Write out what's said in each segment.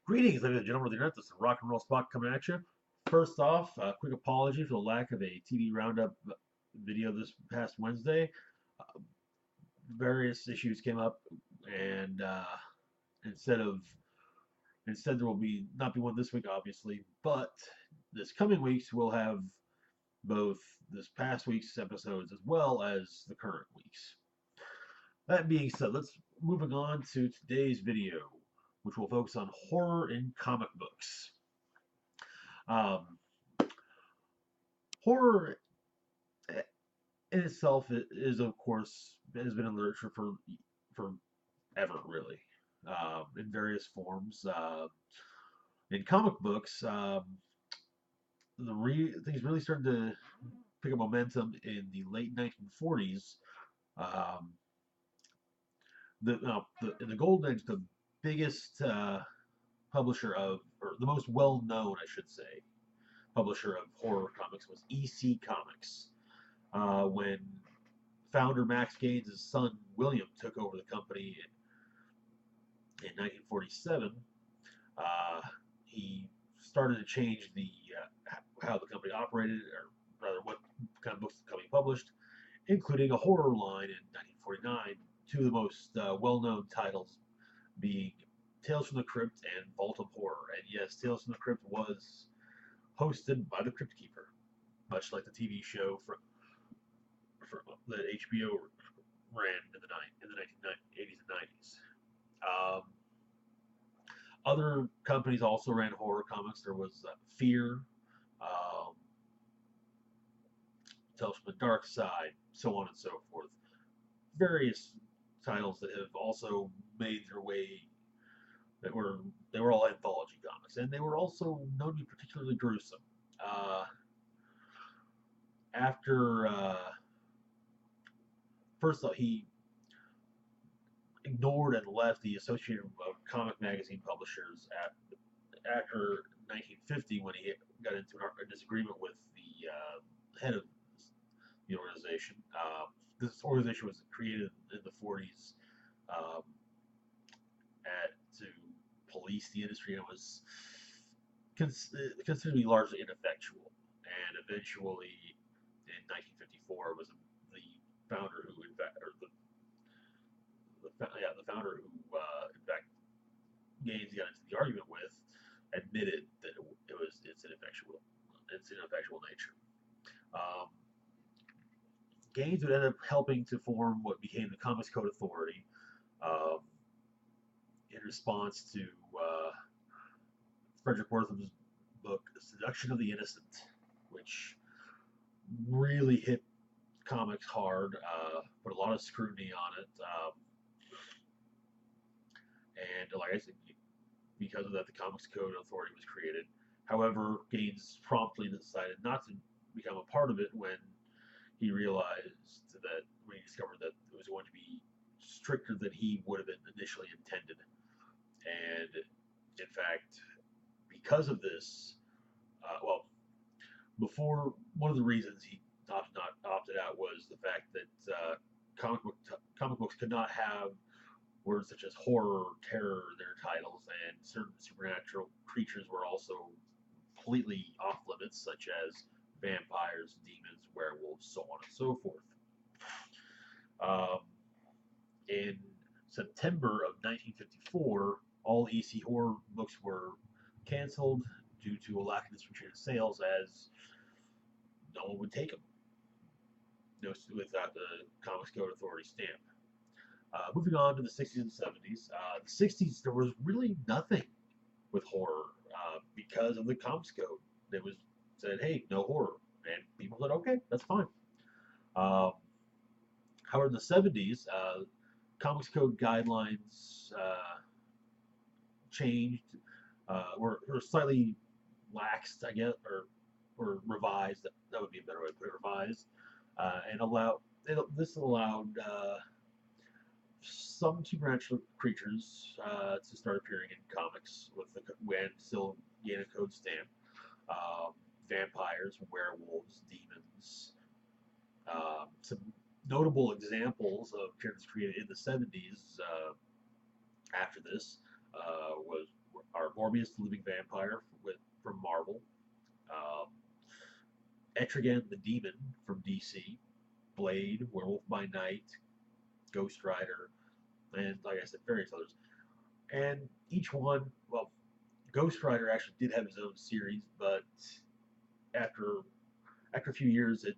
Greetings, ladies and gentlemen of the internet. This is Rock and Roll Spock coming at you. First off, a quick apology for the lack of a TV roundup video this past Wednesday. Uh, Various issues came up, and instead of instead there will be not be one this week, obviously, but this coming weeks we'll have both this past week's episodes as well as the current week's. That being said, let's moving on to today's video, which will focus on horror in comic books. Um, Horror in itself is, of course, has been in literature for ever, really, in various forms. In comic books, things really started to pick up momentum in the late 1940s. Um, in the Golden Age, the biggest publisher of, or the most well-known, I should say, publisher of horror comics was EC Comics. When founder Max Gaines' son William took over the company in 1947, he started to change how the company operated, or rather, what kind of books the company published, including a horror line in 1949. Two of the most well-known titles being Tales from the Crypt and Vault of Horror. And yes, Tales from the Crypt was hosted by the Crypt Keeper, much like the TV show from that HBO ran in the 1980s and 90s. Um, Other companies also ran horror comics. There was Fear, um, Tales from the Dark Side, so on and so forth. Various titles that have also made their way that were they were all anthology comics, and they were also known to be particularly gruesome. Uh, after First, he ignored and left the Associated Comic Magazine publishers after 1950 when he got into a disagreement with the head of the organization. This organization was created in the 40s um, to police the industry, and it was considered to be largely ineffectual. And eventually, in 1954, was the founder who, in fact, or the founder who, in fact, Gaines got into the argument with, admitted that its ineffectual nature. Um, Gaines would end up helping to form what became the Comics Code Authority um, in response to Frederick Wertham's book, Seduction of the Innocent, which really hit comics hard, put a lot of scrutiny on it. And like I said, because of that, the Comics Code Authority was created. However, Gaines promptly decided not to become a part of it when he discovered that it was going to be stricter than he would have initially intended. And in fact, because of this, well, before one of the reasons he opted out was the fact that comic books could not have words such as horror or terror in their titles, and certain supernatural creatures were also completely off limits, such as vampires, demons, werewolves, so on and so forth. Um, in September of 1954, all EC horror books were canceled due to a lack of distribution and sales, as no one would take them without the Comics Code Authority stamp. Moving on to the 60s and 70s. The 60s, there was really nothing with horror because of the Comics Code. It was said, hey, no horror. And people said, okay, that's fine. Um, However, in the 70s, Comics Code guidelines changed, were slightly laxed, I guess, or revised. That would be a better way to put it, revised, and this allowed some supernatural creatures to start appearing in comics with the when still gain a code stamp. Vampires, werewolves, demons. Some notable examples of appearances created in the 70s after this was are Morbius the Living Vampire from Marvel, um, Etrigan the Demon from DC, Blade, Werewolf by Night, Ghost Rider, and like I said, various others. And each one, well, Ghost Rider actually did have his own series, but after after a few years, it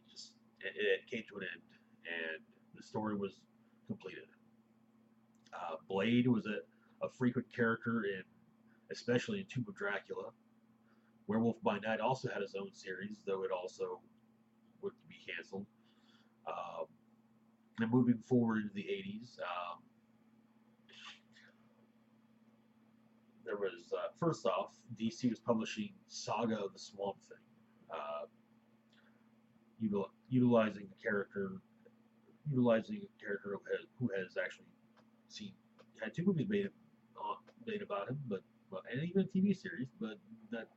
just it came to an end, and the story was completed. Blade was a frequent character in, especially in Tomb of Dracula. Werewolf by Night also had his own series, though it also would be canceled. Um, and moving forward into the 80s, there was first off, DC was publishing Saga of the Swamp Thing, uh, utilizing the character, who has actually seen had two movies made about him, but and even a TV series, but that,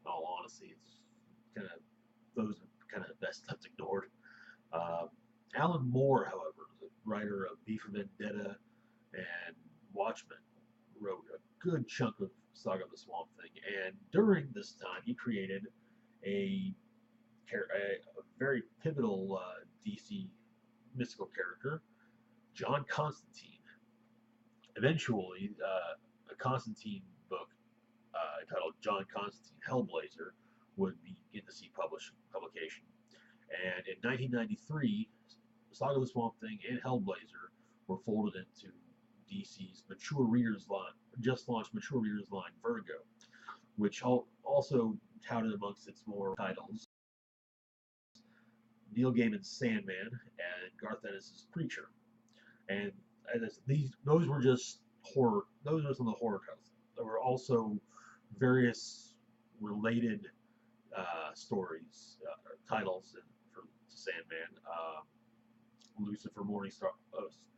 in all honesty, it's kind of those are kind of best left ignored. Uh, Alan Moore, however, the writer of V for Vendetta and Watchmen, wrote a good chunk of Saga of the Swamp Thing, and during this time, he created a very pivotal DC mystical character, John Constantine. Eventually, a Constantine book entitled John Constantine Hellblazer would begin to see publication. And in 1993, Saga of the Swamp Thing and Hellblazer were folded into DC's mature readers line, just launched mature readers line Vertigo, which also touted amongst its more titles Neil Gaiman's Sandman and Garth Ennis' Preacher. And those were just horror. Those were some of the horror titles. There were also various related stories, titles for Sandman. Lucifer Morningstar,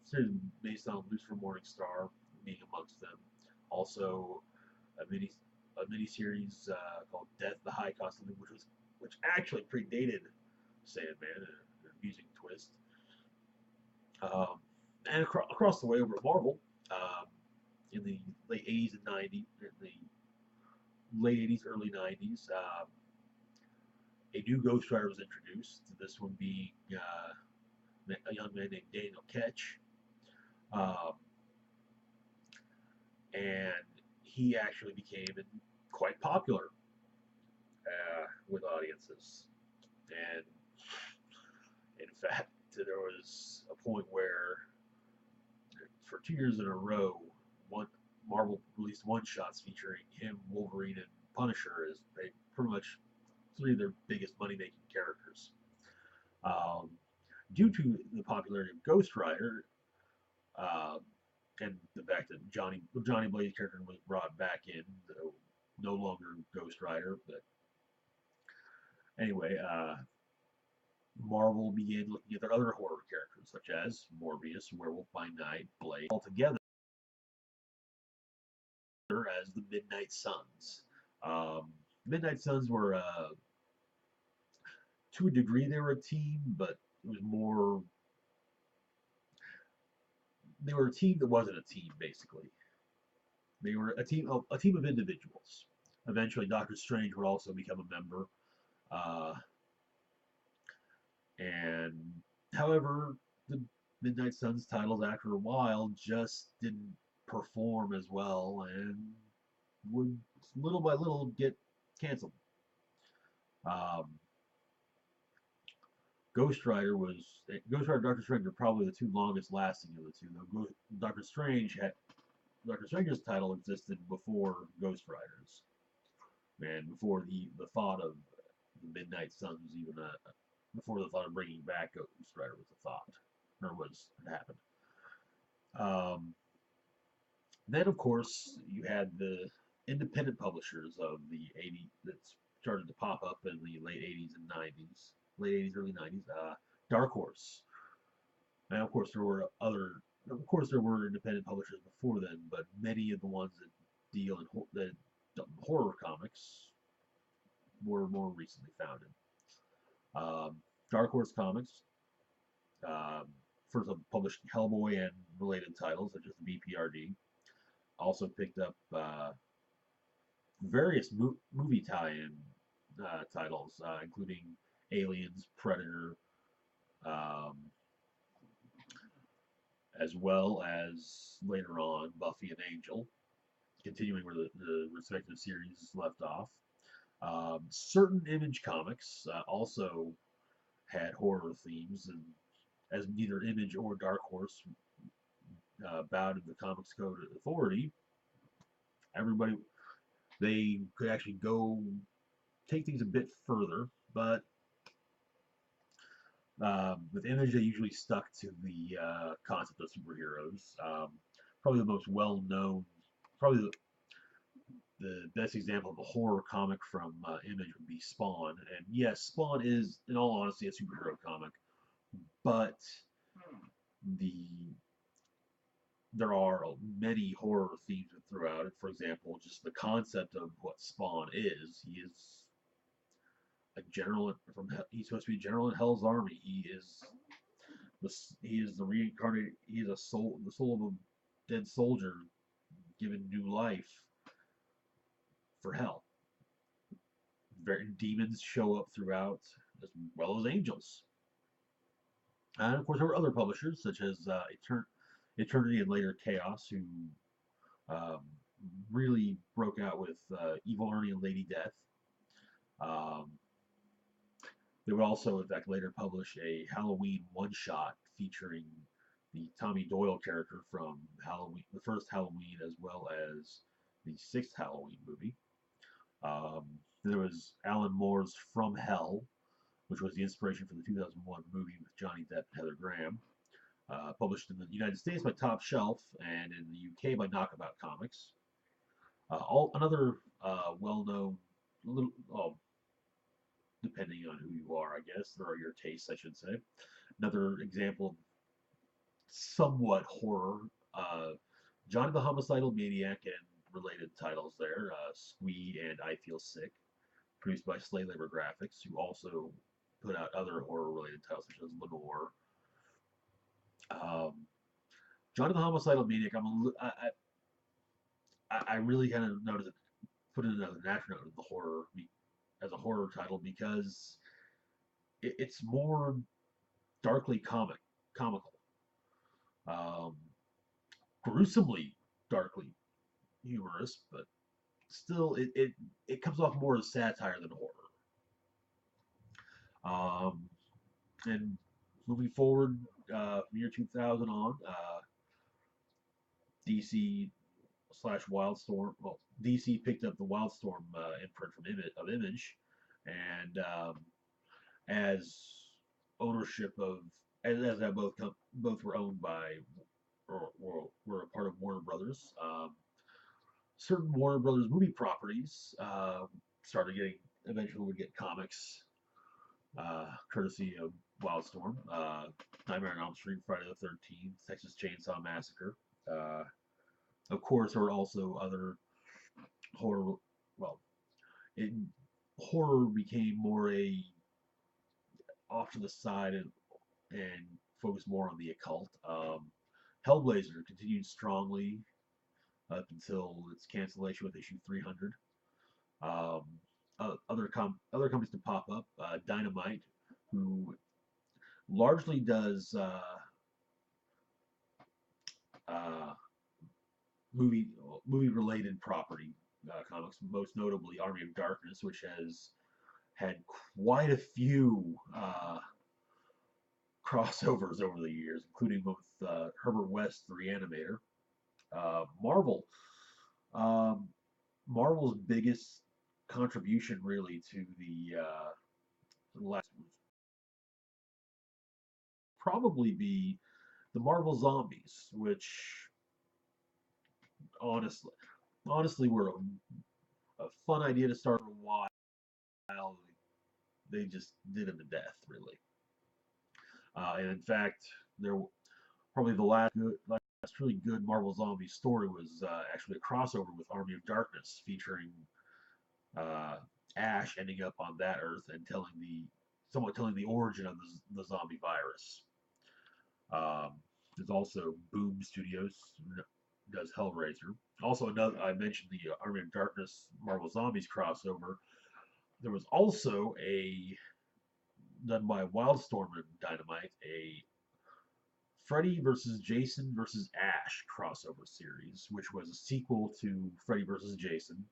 series based on Lucifer Morningstar being amongst them. Also, a mini series called Death: The High Cost of Living, which actually predated Sandman, an amusing twist. And across the way over at Marvel, in the late 80s and 90s, in the late 80s, early 90s, a new Ghost Rider was introduced. This one being a young man named Daniel Ketch, and he actually became quite popular with audiences. And in fact, there was a point where, for 2 years in a row, Marvel released one-shots featuring him, Wolverine, and Punisher as pretty much three of their biggest money-making characters. Due to the popularity of Ghost Rider, and the fact that Johnny Blaze's character was brought back in, though no longer Ghost Rider, but anyway, Marvel began looking at their other horror characters, such as Morbius, Werewolf by Night, Blade, altogether as the Midnight Suns. Midnight Suns were, to a degree, they were a team, but it was more. They were a team that wasn't a team, basically. They were a team of individuals. Eventually, Doctor Strange would also become a member. And however, the Midnight Suns titles, after a while, just didn't perform as well and would little by little get canceled. Ghost Rider and Doctor Strange were probably the two longest lasting of the two. Though Doctor Strange's title existed before Ghost Rider's, and before the thought of the Midnight Suns was even before the thought of bringing back Ghost Rider was a thought, or it happened. Then, of course, you had the independent publishers of the 80s that started to pop up in the late 80s and 90s, late 80s, early 90s. Dark Horse, and of course there were independent publishers before then, but many of the ones that deal in horror comics were more recently founded. Dark Horse Comics first published Hellboy and related titles such as the BPRD. also picked up various movie tie-in titles, including Aliens, Predator, um, as well as later on Buffy and Angel, continuing where the respective series left off. Certain Image comics also had horror themes, and as neither Image or Dark Horse bowed to the Comics Code Authority, everybody they could actually go take things a bit further, but with Image, they usually stuck to the concept of superheroes. Probably the most well-known, probably the best example of a horror comic from Image would be Spawn. And yes, Spawn is, in all honesty, a superhero comic, but the there are many horror themes throughout it. For example, just the concept of what Spawn is. He is a general from. He's supposed to be a general in Hell's Army. He is the reincarnated. He is the soul of a dead soldier given new life for Hell. Demons show up throughout, as well as angels. And of course, there were other publishers such as Eternity and later Chaos, who um, really broke out with Evil Ernie and Lady Death. Um, they would also, in fact, later publish a Halloween one-shot featuring the Tommy Doyle character from Halloween, the first Halloween, as well as the sixth Halloween movie. Um, there was Alan Moore's From Hell, which was the inspiration for the 2001 movie with Johnny Depp and Heather Graham. Published in the United States by Top Shelf and in the UK by Knockabout Comics. Another well-known, little, depending on who you are, I guess, or your tastes, I should say. Another example of somewhat horror, Johnny the Homicidal Maniac and related titles there, Squee and I Feel Sick, produced by Slay Labor Graphics, who also put out other horror-related titles such as Lenore. Um, Johnny the Homicidal Maniac, I really kind of noticed it, put it in another natural note of the horror as a horror title because it's more darkly comical, um, gruesomely darkly humorous, but still it comes off more as satire than horror. And moving forward from year 2000 on, DC slash Wildstorm. Well, DC picked up the Wildstorm imprint from Image, and as ownership of as that both were owned by or were a part of Warner Brothers. Certain Warner Brothers movie properties started getting eventually would get comics courtesy of Wildstorm. Nightmare on Elm Street, Friday the 13th, Texas Chainsaw Massacre. Of course, there were also other horror. Well, horror became more off to the side and focused more on the occult. Hellblazer continued strongly up until its cancellation with issue 300. Um, other companies to pop up, Dynamite, who largely does uh, movie related property comics, most notably Army of Darkness, which has had quite a few crossovers over the years, including with Herbert West, the Reanimator. Marvel. Um, Marvel's biggest contribution, really, to the last would probably be the Marvel Zombies, which honestly, honestly were a fun idea to start a while. They just did them to death, really. And in fact, they're probably the last really good Marvel Zombie story was actually a crossover with Army of Darkness, featuring uh, Ash ending up on that Earth and somewhat telling the origin of the zombie virus. There's also Boom Studios does Hellraiser. Also, another I mentioned the Army of Darkness Marvel Zombies crossover. There was also a done by Wildstorm and Dynamite, a Freddy versus Jason versus Ash crossover series, which was a sequel to Freddy versus Jason,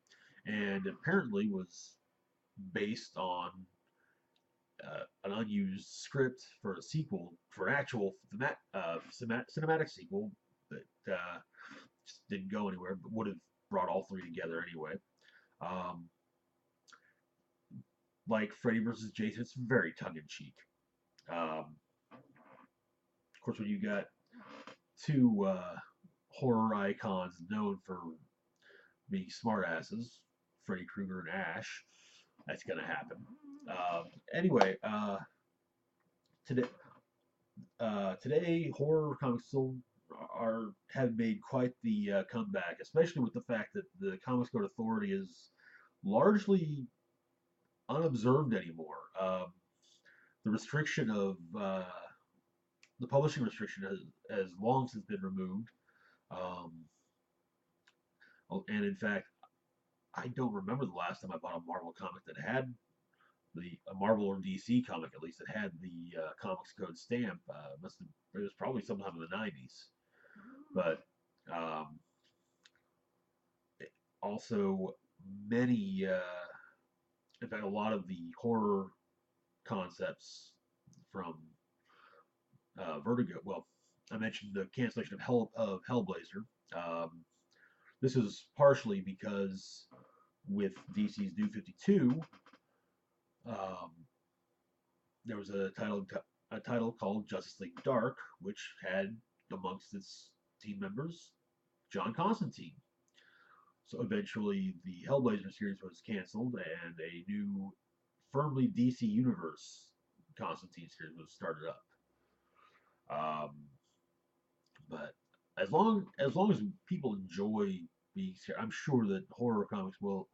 and apparently was based on an unused script for a sequel, for an actual cinematic sequel that just didn't go anywhere, but would have brought all three together anyway. Um, like Freddy versus Jason, it's very tongue in cheek. Of course, when you got two horror icons known for being smartasses, Freddy Krueger and Ash, that's gonna happen. Anyway, today today horror comics still are have made quite the comeback, especially with the fact that the Comics Code Authority is largely unobserved anymore. The restriction of the publishing restriction has long since been removed. Um, and in fact, I don't remember the last time I bought a Marvel comic that had a Marvel or DC comic at least that had the Comics Code stamp. It was probably sometime in the '90s. But um, also many, in fact, a lot of the horror concepts from Vertigo. Well, I mentioned the cancellation of Hellblazer. Um, this is partially because with DC's New 52, um, there was a title called Justice League Dark, which had amongst its team members John Constantine. So eventually, the Hellblazer series was canceled, and a new, firmly DC Universe Constantine series was started up. Um, but as long as people enjoy being scared, I'm sure that horror comics will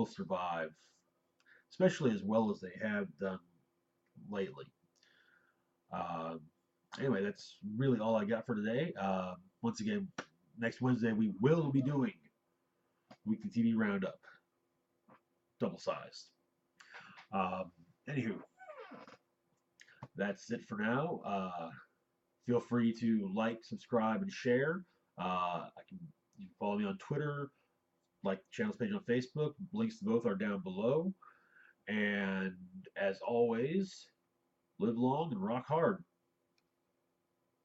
survive, especially as well as they have done lately. Uh, anyway, that's really all I got for today. Once again, next Wednesday we will be doing weekly TV roundup, double sized. Um, Anywho, that's it for now. Feel free to like, subscribe, and share. You can follow me on Twitter, like the channel's page on Facebook. Links to both are down below. And as always, live long and rock hard.